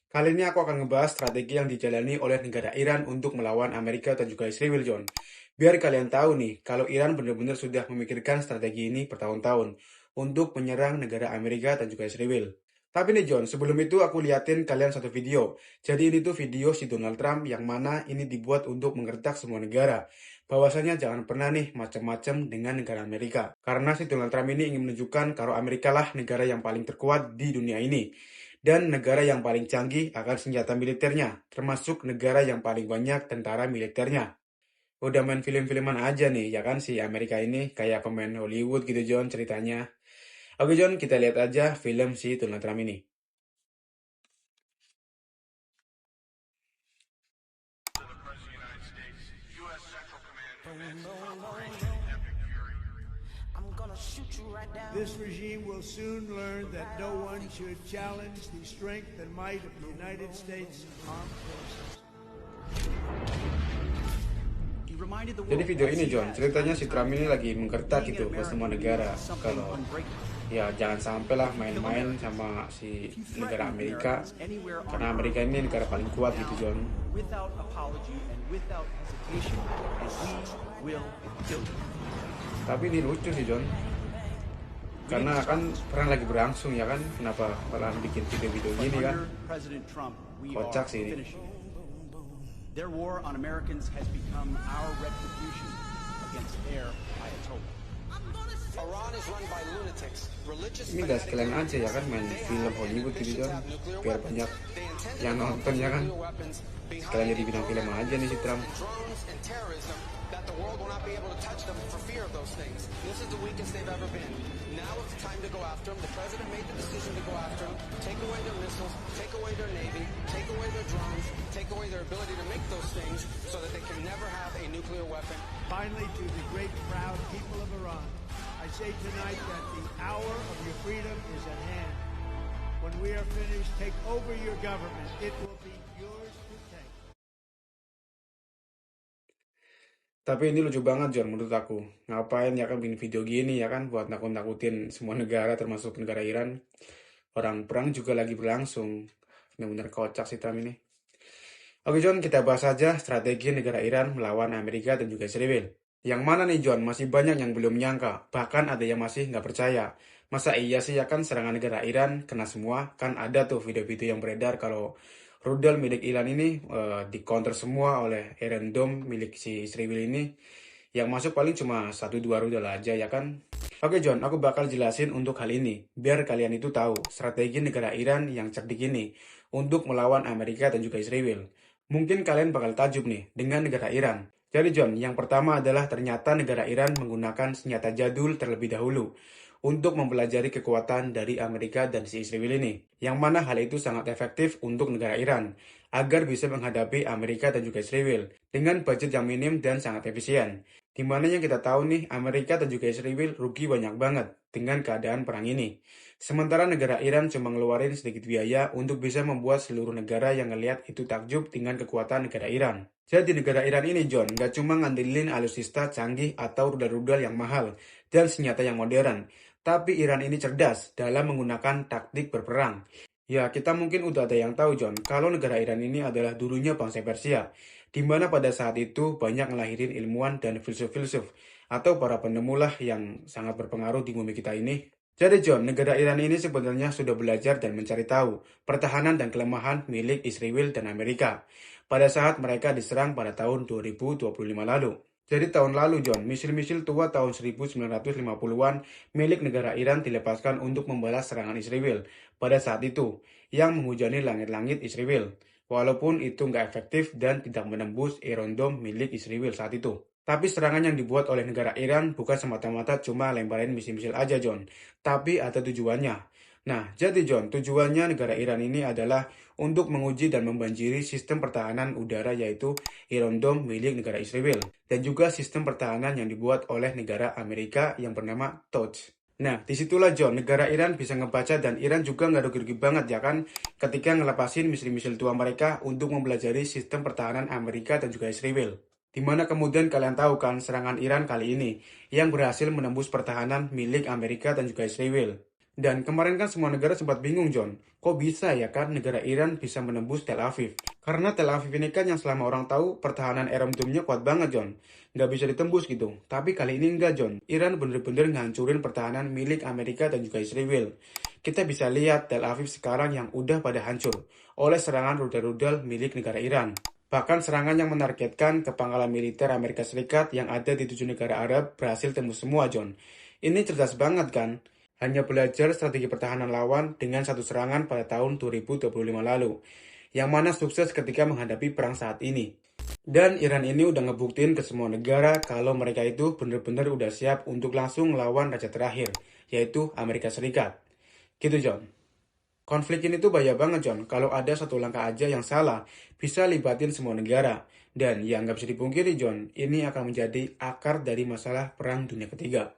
Kali ini aku akan ngebahas strategi yang dijalani oleh negara Iran untuk melawan Amerika dan juga Israel, John. Biar kalian tahu nih, kalau Iran benar-benar sudah memikirkan strategi ini bertahun-tahun untuk menyerang negara Amerika dan juga Israel. Tapi nih John, sebelum itu aku liatin kalian satu video. Jadi ini tuh video si Donald Trump yang mana ini dibuat untuk menggertak semua negara. Bahwasanya jangan pernah nih macam-macam dengan negara Amerika. Karena si Donald Trump ini ingin menunjukkan kalau Amerika lah negara yang paling terkuat di dunia ini dan negara yang paling canggih akan senjata militernya, termasuk negara yang paling banyak tentara militernya. Udah main film-filman aja nih, ya kan si Amerika ini kayak pemain Hollywood gitu John ceritanya. Oke John, kita lihat aja film si Donald Trump ini. This regime will soon learn that no one should challenge the strength and might of the United States Armed Forces. Jadi video ini John, ceritanya si Trump ini lagi menggertak gitu ke semua negara kalau ya jangan sampailah main-main sama si negara Amerika karena Amerika ini negara paling kuat gitu John. Tapi ini lucu sih John, karena kan perang lagi berlangsung ya kan, kenapa malah bikin video-video gini kan, kocak sih ini. Their war on Americans has become our retribution against their Ayatollah. Iran is run by lunatics, religious Ini gak sekalian aja ya kan main film Hollywood gitu John, biar banyak yang nonton ya kan, sekalian jadi bintang film aja nih si Trump. drones and terrorism that the world will not be able to touch them for fear of those things. This is the weakest they've ever been. Now it's time to go after them. The president made the decision to go after them, take away their missiles, take away their navy, take away their drones, take away their ability to make those things so that they can never have a nuclear weapon. Finally, to the great proud people of Iran, I say tonight that the hour of your freedom is at hand. When we are finished, take over your government. It will be yours to take. Tapi ini lucu banget John menurut aku. Ngapain ya kan bikin video gini ya kan buat nakut-nakutin semua negara termasuk negara Iran. Orang perang juga lagi berlangsung. Benar-benar kocak sih Trump ini. Oke John, kita bahas saja strategi negara Iran melawan Amerika dan juga Israel. Yang mana nih John, masih banyak yang belum nyangka. Bahkan ada yang masih nggak percaya. Masa iya sih ya kan serangan negara Iran kena semua? Kan ada tuh video-video yang beredar kalau rudal milik Iran ini di-counter semua oleh Iron Dome milik si Israel ini. Yang masuk paling cuma 1-2 rudal aja ya kan. Oke John, aku bakal jelasin untuk hal ini. Biar kalian itu tahu strategi negara Iran yang cerdik ini untuk melawan Amerika dan juga Israel. Mungkin kalian bakal takjub nih dengan negara Iran. Jadi John, yang pertama adalah ternyata negara Iran menggunakan senjata jadul terlebih dahulu untuk mempelajari kekuatan dari Amerika dan si Israel ini. Yang mana hal itu sangat efektif untuk negara Iran agar bisa menghadapi Amerika dan juga Israel dengan budget yang minim dan sangat efisien. Dimana yang kita tahu nih, Amerika dan juga Israel rugi banyak banget dengan keadaan perang ini. Sementara negara Iran cuma ngeluarin sedikit biaya untuk bisa membuat seluruh negara yang ngelihat itu takjub dengan kekuatan negara Iran. Jadi negara Iran ini John, gak cuma ngandelin alutsista canggih atau rudal-rudal yang mahal dan senjata yang modern. Tapi Iran ini cerdas dalam menggunakan taktik berperang. Ya, kita mungkin udah ada yang tahu John, kalau negara Iran ini adalah dulunya bangsa Persia, di mana pada saat itu banyak ngelahirin ilmuwan dan filsuf-filsuf atau para penemu lah yang sangat berpengaruh di bumi kita ini. Jadi John, negara Iran ini sebenarnya sudah belajar dan mencari tahu pertahanan dan kelemahan milik Israel dan Amerika pada saat mereka diserang pada tahun 2025 lalu. Jadi tahun lalu John, misil-misil tua tahun 1950-an milik negara Iran dilepaskan untuk membalas serangan Israel pada saat itu yang menghujani langit-langit Israel. Walaupun itu nggak efektif dan tidak menembus Iron Dome milik Israel saat itu. Tapi serangan yang dibuat oleh negara Iran bukan semata-mata cuma lemparin misil-misil aja John, tapi ada tujuannya. Nah, jadi John, tujuannya negara Iran ini adalah untuk menguji dan membanjiri sistem pertahanan udara yaitu Iron Dome milik negara Israel dan juga sistem pertahanan yang dibuat oleh negara Amerika yang bernama TODS. Nah, disitulah John, negara Iran bisa ngebaca dan Iran juga nggak rugi-rugi banget ya kan ketika ngelepasin misil-misil tua mereka untuk mempelajari sistem pertahanan Amerika dan juga Israel. Dimana kemudian kalian tahu kan serangan Iran kali ini yang berhasil menembus pertahanan milik Amerika dan juga Israel. Dan kemarin kan semua negara sempat bingung, John. Kok bisa ya kan negara Iran bisa menembus Tel Aviv? Karena Tel Aviv ini kan yang selama orang tahu pertahanan Iron Dome-nya kuat banget, John. Nggak bisa ditembus gitu. Tapi kali ini enggak, John. Iran bener-bener ngancurin pertahanan milik Amerika dan juga Israel. Kita bisa lihat Tel Aviv sekarang yang udah pada hancur oleh serangan rudal-rudal milik negara Iran. Bahkan serangan yang menargetkan ke pangkalan militer Amerika Serikat yang ada di 7 negara Arab berhasil tembus semua, John. Ini cerdas banget kan? Hanya belajar strategi pertahanan lawan dengan satu serangan pada tahun 2025 lalu, yang mana sukses ketika menghadapi perang saat ini. Dan Iran ini udah ngebuktiin ke semua negara kalau mereka itu bener-bener udah siap untuk langsung melawan raja terakhir, yaitu Amerika Serikat. Gitu, John. Konflik ini tuh bahaya banget, John. Kalau ada satu langkah aja yang salah, bisa libatin semua negara. Dan yang nggak bisa dipungkiri, John, ini akan menjadi akar dari masalah Perang Dunia Ketiga.